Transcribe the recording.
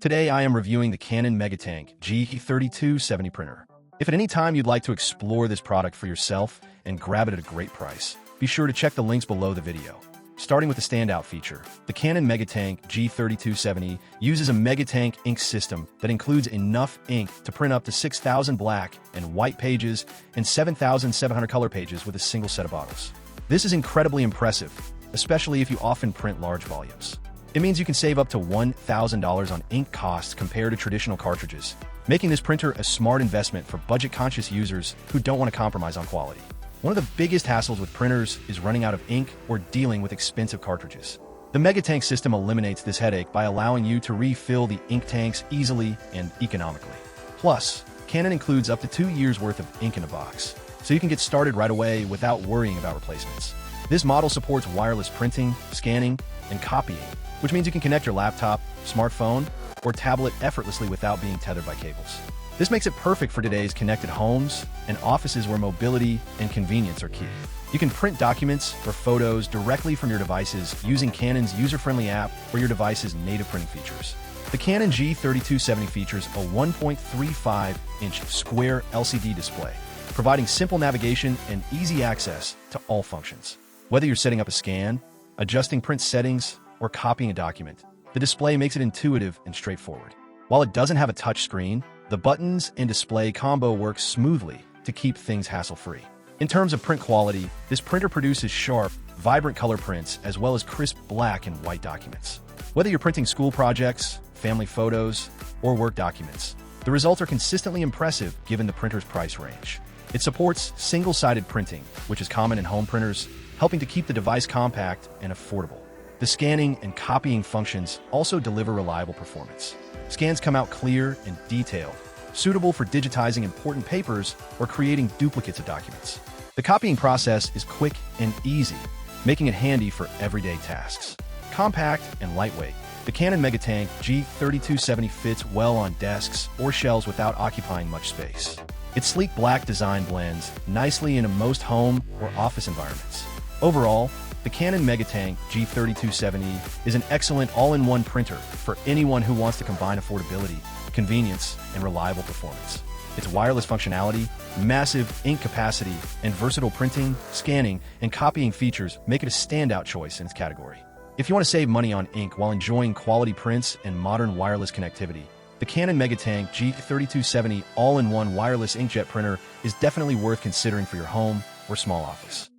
Today I am reviewing the Canon MegaTank G3270 printer. If at any time you'd like to explore this product for yourself and grab it at a great price, be sure to check the links below the video. Starting with the standout feature, the Canon MegaTank G3270 uses a MegaTank ink system that includes enough ink to print up to 6,000 black and white pages and 7,700 color pages with a single set of bottles. This is incredibly impressive, especially if you often print large volumes. It means you can save up to $1,000 on ink costs compared to traditional cartridges, making this printer a smart investment for budget-conscious users who don't want to compromise on quality. One of the biggest hassles with printers is running out of ink or dealing with expensive cartridges. The MegaTank system eliminates this headache by allowing you to refill the ink tanks easily and economically. Plus, Canon includes up to 2 years' worth of ink in a box, so you can get started right away without worrying about replacements. This model supports wireless printing, scanning, and copying, which means you can connect your laptop, smartphone, or tablet effortlessly without being tethered by cables. This makes it perfect for today's connected homes and offices where mobility and convenience are key. You can print documents or photos directly from your devices using Canon's user-friendly app or your device's native printing features. The Canon G3270 features a 1.35-inch square LCD display, providing simple navigation and easy access to all functions. Whether you're setting up a scan, adjusting print settings, or copying a document, the display makes it intuitive and straightforward. While it doesn't have a touch screen, the buttons and display combo works smoothly to keep things hassle-free. In terms of print quality, this printer produces sharp, vibrant color prints as well as crisp black and white documents. Whether you're printing school projects, family photos, or work documents, the results are consistently impressive given the printer's price range. It supports single-sided printing, which is common in home printers, helping to keep the device compact and affordable. The scanning and copying functions also deliver reliable performance. Scans come out clear and detailed, suitable for digitizing important papers or creating duplicates of documents. The copying process is quick and easy, making it handy for everyday tasks. Compact and lightweight, the Canon MegaTank G3270 fits well on desks or shelves without occupying much space. Its sleek black design blends nicely into most home or office environments. Overall, the Canon MegaTank G3270 is an excellent all-in-one printer for anyone who wants to combine affordability, convenience, and reliable performance. Its wireless functionality, massive ink capacity, and versatile printing, scanning, and copying features make it a standout choice in its category. If you want to save money on ink while enjoying quality prints and modern wireless connectivity, the Canon MegaTank G3270 all-in-one wireless inkjet printer is definitely worth considering for your home or small office.